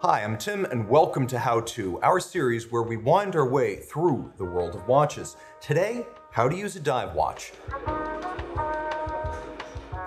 Hi, I'm Tim and welcome to How To, our series where we wind our way through the world of watches. Today, how to use a dive watch.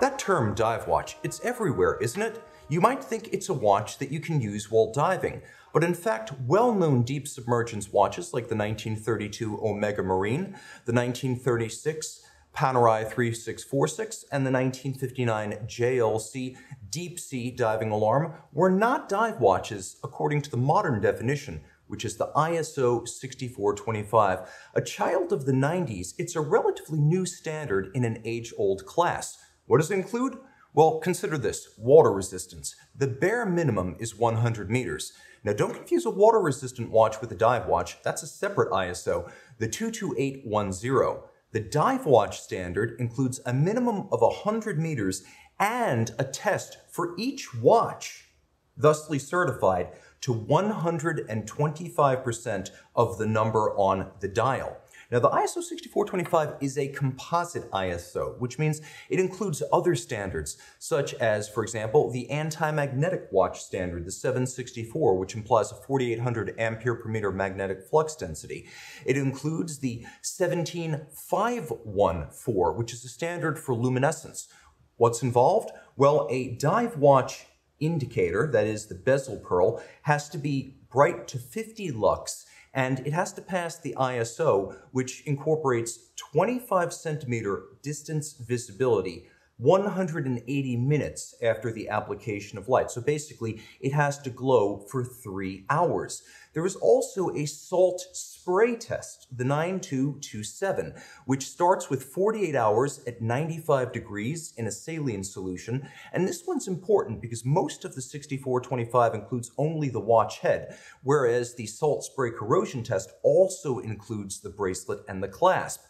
That term dive watch, it's everywhere, isn't it? You might think it's a watch that you can use while diving, but in fact, well-known deep submergence watches like the 1932 Omega Marine, the 1936 Panerai 3646, and the 1959 JLC Deep Sea Diving Alarm were not dive watches according to the modern definition, which is the ISO 6425. A child of the 90s, it's a relatively new standard in an age-old class. What does it include? Well, consider this: water resistance. The bare minimum is 100 meters. Now, don't confuse a water-resistant watch with a dive watch. That's a separate ISO, the 22810. The dive watch standard includes a minimum of 100 meters and a test for each watch, thusly certified to 125% of the number on the dial. Now, the ISO 6425 is a composite ISO, which means it includes other standards, such as, for example, the anti-magnetic watch standard, the 764, which implies a 4,800 ampere per meter magnetic flux density. It includes the 17514, which is a standard for luminescence. What's involved? Well, a dive watch indicator, that is the bezel pearl, has to be bright to 50 lux, and it has to pass the ISO, which incorporates 25 centimeter distance visibility 180 minutes after the application of light. So basically, it has to glow for 3 hours. There is also a salt spray test, the 9227, which starts with 48 hours at 95 degrees in a saline solution. And this one's important because most of the 6425 includes only the watch head, whereas the salt spray corrosion test also includes the bracelet and the clasp.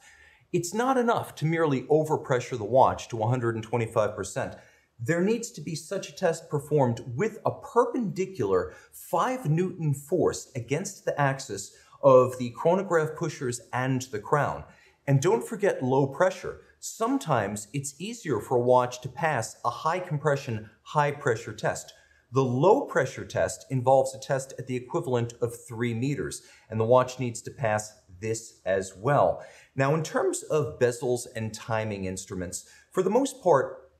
It's not enough to merely overpressure the watch to 125%. There needs to be such a test performed with a perpendicular 5 Newton force against the axis of the chronograph pushers and the crown. And don't forget low pressure. Sometimes it's easier for a watch to pass a high compression, high pressure test. The low pressure test involves a test at the equivalent of 3 meters, and the watch needs to pass this as well. Now, in terms of bezels and timing instruments, for the most part,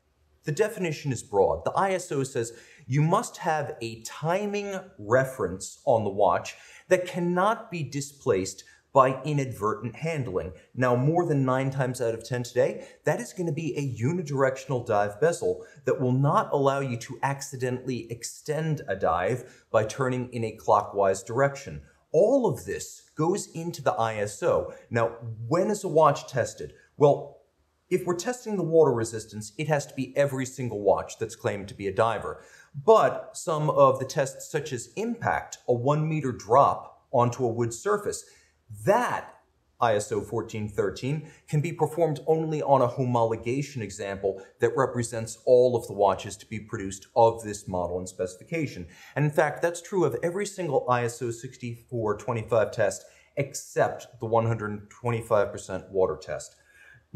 the definition is broad. The ISO says you must have a timing reference on the watch that cannot be displaced by inadvertent handling. Now, more than 9 times out of 10 today, that is going to be a unidirectional dive bezel that will not allow you to accidentally extend a dive by turning in a clockwise direction. All of this goes into the ISO. Now, when is a watch tested? Well, if we're testing the water resistance, it has to be every single watch that's claimed to be a diver. But some of the tests, such as impact, a 1 meter drop onto a wood surface, that ISO 1413 can be performed only on a homologation example that represents all of the watches to be produced of this model and specification. And in fact, that's true of every single ISO 6425 test except the 125% water test.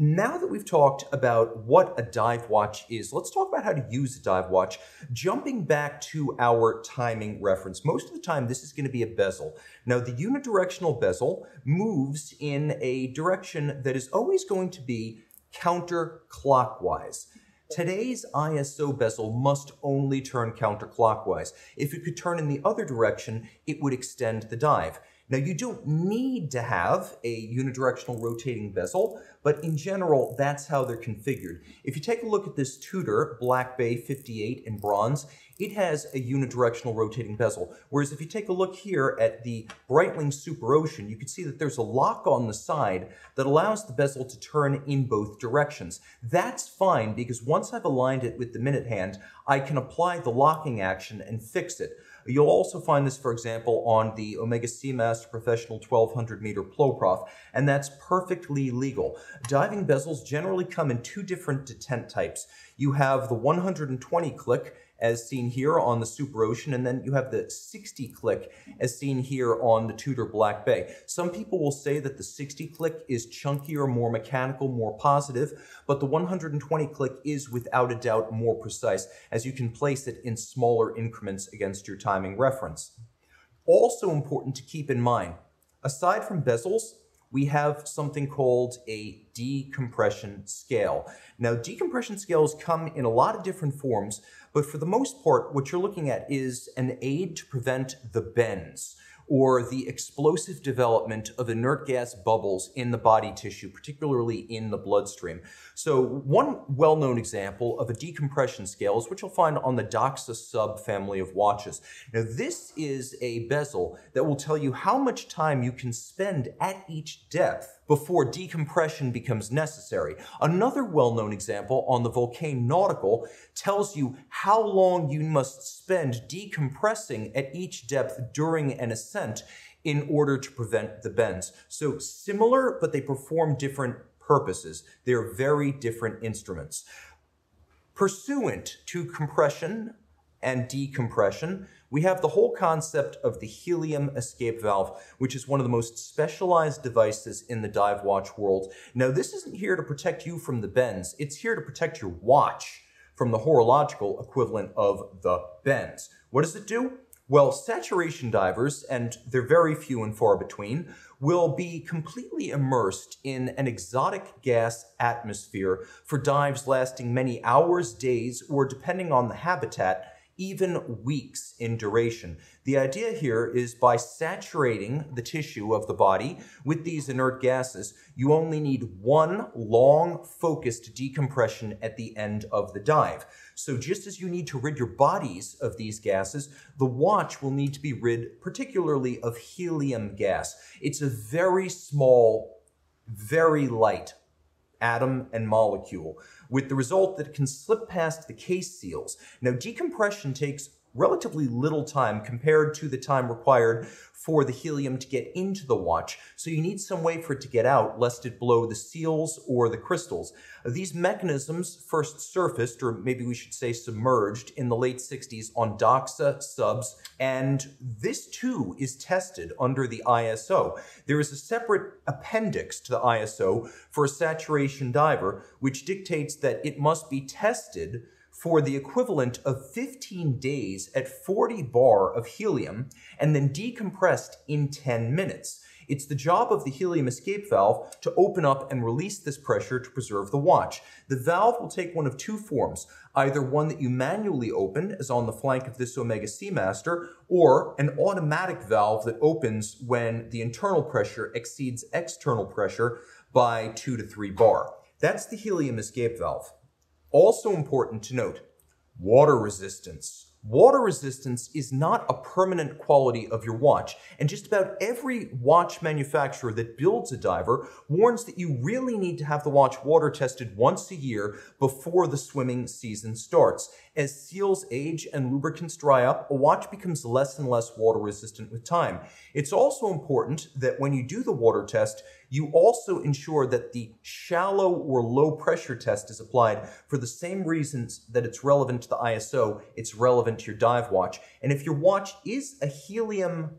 Now that we've talked about what a dive watch is, let's talk about how to use a dive watch. Jumping back to our timing reference, most of the time this is going to be a bezel. Now, the unidirectional bezel moves in a direction that is always going to be counterclockwise. Today's ISO bezel must only turn counterclockwise. If it could turn in the other direction, it would extend the dive. Now, you don't need to have a unidirectional rotating bezel, but in general, that's how they're configured. If you take a look at this Tudor Black Bay 58 in bronze, it has a unidirectional rotating bezel. Whereas if you take a look here at the Breitling Superocean, you can see that there's a lock on the side that allows the bezel to turn in both directions. That's fine because once I've aligned it with the minute hand, I can apply the locking action and fix it. You'll also find this, for example, on the Omega Seamaster Professional 1200 meter Ploprof, and that's perfectly legal. Diving bezels generally come in 2 different detent types. You have the 120 click as seen here on the Superocean, and then you have the 60 click as seen here on the Tudor Black Bay. Some people will say that the 60 click is chunkier, more mechanical, more positive, but the 120 click is without a doubt more precise, as you can place it in smaller increments against your timing reference. Also important to keep in mind, aside from bezels, we have something called a decompression scale. Now, decompression scales come in a lot of different forms, but for the most part, what you're looking at is an aid to prevent the bends, or the explosive development of inert gas bubbles in the body tissue, particularly in the bloodstream. So one well-known example of a decompression scale is what you'll find on the Doxa SUB family of watches. Now, this is a bezel that will tell you how much time you can spend at each depth before decompression becomes necessary. Another well-known example on the Vulcain Nautical tells you how long you must spend decompressing at each depth during an ascent in order to prevent the bends. So similar, but they perform different purposes. They're very different instruments. Pursuant to compression and decompression, we have the whole concept of the helium escape valve, which is one of the most specialized devices in the dive watch world. Now, this isn't here to protect you from the bends. It's here to protect your watch from the horological equivalent of the bends. What does it do? Well, saturation divers, and they're very few and far between, will be completely immersed in an exotic gas atmosphere for dives lasting many hours, days, or depending on the habitat, even weeks in duration. The idea here is by saturating the tissue of the body with these inert gases, you only need one long, focused decompression at the end of the dive. So just as you need to rid your bodies of these gases, the watch will need to be rid particularly of helium gas. It's a very small, very light atom and molecule, with the result that it can slip past the case seals. Now, decompression takes relatively little time compared to the time required for the helium to get into the watch, so you need some way for it to get out lest it blow the seals or the crystals. These mechanisms first surfaced, or maybe we should say submerged, in the late 60s on Doxa SUBs, and this too is tested under the ISO. There is a separate appendix to the ISO for a saturation diver, which dictates that it must be tested for the equivalent of 15 days at 40 bar of helium and then decompressed in 10 minutes. It's the job of the helium escape valve to open up and release this pressure to preserve the watch. The valve will take one of two forms, either one that you manually open, as on the flank of this Omega Seamaster, or an automatic valve that opens when the internal pressure exceeds external pressure by 2 to 3 bar. That's the helium escape valve. Also important to note, water resistance. Water resistance is not a permanent quality of your watch, and just about every watch manufacturer that builds a diver warns that you really need to have the watch water tested once a year before the swimming season starts. As seals age and lubricants dry up, a watch becomes less and less water resistant with time. It's also important that when you do the water test, you also ensure that the shallow or low pressure test is applied for the same reasons that it's relevant to the ISO, it's relevant to your dive watch. And if your watch is a helium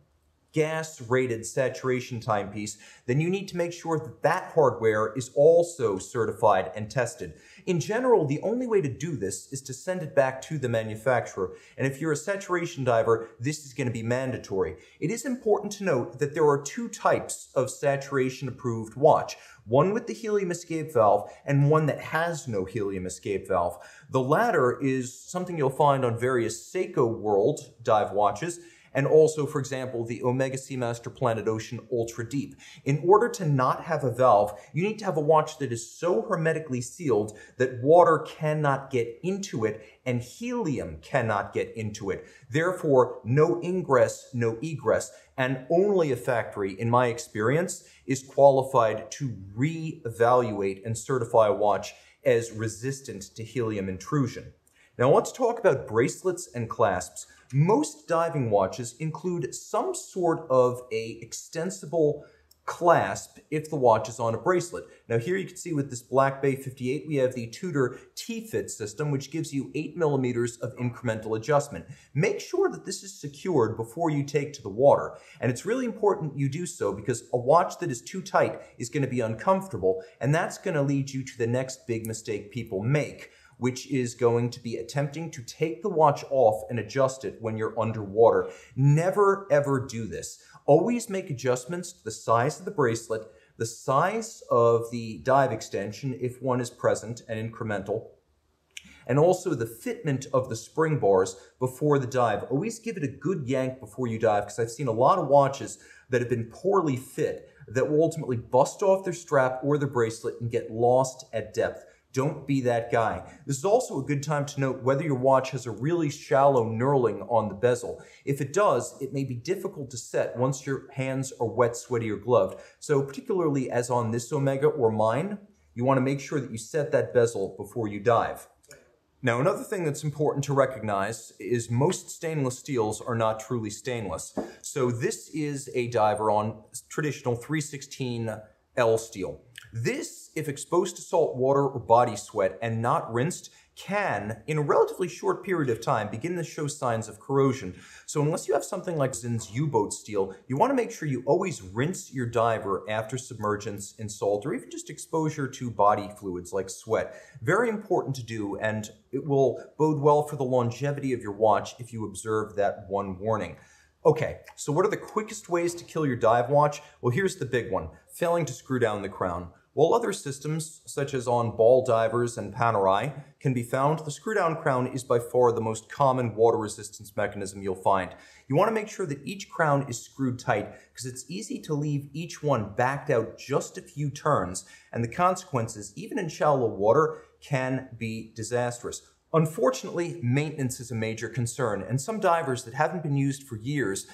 gas rated saturation timepiece, then you need to make sure that that hardware is also certified and tested. In general, the only way to do this is to send it back to the manufacturer. And if you're a saturation diver, this is going to be mandatory. It is important to note that there are two types of saturation approved watch. One with the helium escape valve and one that has no helium escape valve. The latter is something you'll find on various Seiko World dive watches, and also, for example, the Omega Seamaster Planet Ocean Ultra Deep. In order to not have a valve, you need to have a watch that is so hermetically sealed that water cannot get into it and helium cannot get into it. Therefore, no ingress, no egress, and only a factory, in my experience, is qualified to re-evaluate and certify a watch as resistant to helium intrusion. Now let's talk about bracelets and clasps. Most diving watches include some sort of a extensible clasp if the watch is on a bracelet. Now here you can see with this Black Bay 58, we have the Tudor T-fit system, which gives you 8 millimeters of incremental adjustment. Make sure that this is secured before you take to the water. And it's really important you do so because a watch that is too tight is going to be uncomfortable, and that's going to lead you to the next big mistake people make, which is going to be attempting to take the watch off and adjust it when you're underwater. Never ever do this. Always make adjustments to the size of the bracelet, the size of the dive extension if one is present and incremental, and also the fitment of the spring bars before the dive. Always give it a good yank before you dive, because I've seen a lot of watches that have been poorly fit that will ultimately bust off their strap or their bracelet and get lost at depth. Don't be that guy. This is also a good time to note whether your watch has a really shallow knurling on the bezel. If it does, it may be difficult to set once your hands are wet, sweaty, or gloved. So particularly as on this Omega or mine, you want to make sure that you set that bezel before you dive. Now, another thing that's important to recognize is most stainless steels are not truly stainless. So this is a diver on traditional 316L steel. This, if exposed to salt water or body sweat and not rinsed, can, in a relatively short period of time, begin to show signs of corrosion. So unless you have something like Zinn's U-boat steel, you want to make sure you always rinse your diver after submergence in salt or even just exposure to body fluids like sweat. Very important to do, and it will bode well for the longevity of your watch if you observe that one warning. Okay, so what are the quickest ways to kill your dive watch? Well, here's the big one: failing to screw down the crown. While other systems, such as on ball divers and Panerai, can be found, the screw-down crown is by far the most common water resistance mechanism you'll find. You want to make sure that each crown is screwed tight because it's easy to leave each one backed out just a few turns, and the consequences, even in shallow water, can be disastrous. Unfortunately, maintenance is a major concern, and some divers that haven't been used for years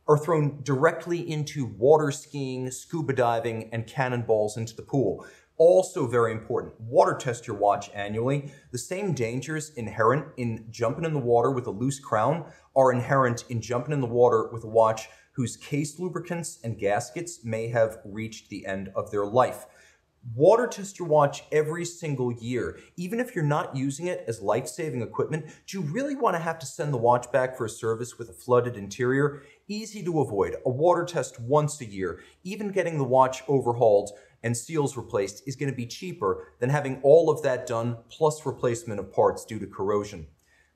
are thrown directly into water skiing, scuba diving, and cannonballs into the pool. Also very important, water test your watch annually. The same dangers inherent in jumping in the water with a loose crown are inherent in jumping in the water with a watch whose case lubricants and gaskets may have reached the end of their life. Water test your watch every single year. Even if you're not using it as life-saving equipment, do you really want to have to send the watch back for a service with a flooded interior? Easy to avoid. A water test once a year. Even getting the watch overhauled and seals replaced is going to be cheaper than having all of that done plus replacement of parts due to corrosion.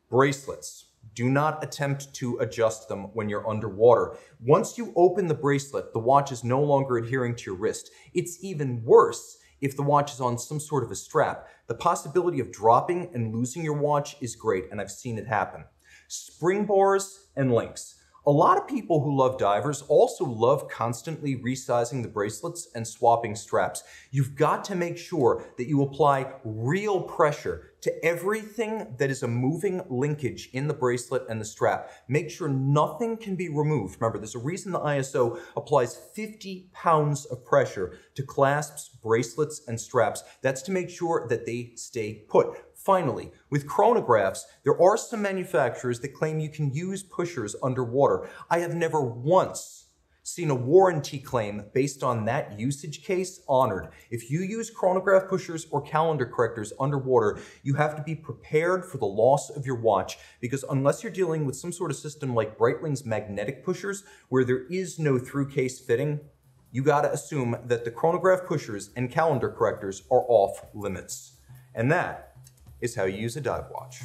Bracelets. Do not attempt to adjust them when you're underwater. Once you open the bracelet, the watch is no longer adhering to your wrist. It's even worse if the watch is on some sort of a strap. The possibility of dropping and losing your watch is great, and I've seen it happen. Spring bars and links. A lot of people who love divers also love constantly resizing the bracelets and swapping straps. You've got to make sure that you apply real pressure to everything that is a moving linkage in the bracelet and the strap. Make sure nothing can be removed. Remember, there's a reason the ISO applies 50 pounds of pressure to clasps, bracelets, and straps. That's to make sure that they stay put. Finally, with chronographs, there are some manufacturers that claim you can use pushers underwater. I have never once seen a warranty claim based on that usage case honored. If you use chronograph pushers or calendar correctors underwater, you have to be prepared for the loss of your watch, because unless you're dealing with some sort of system like Breitling's magnetic pushers, where there is no through case fitting, you gotta assume that the chronograph pushers and calendar correctors are off limits. And that is how you use a dive watch.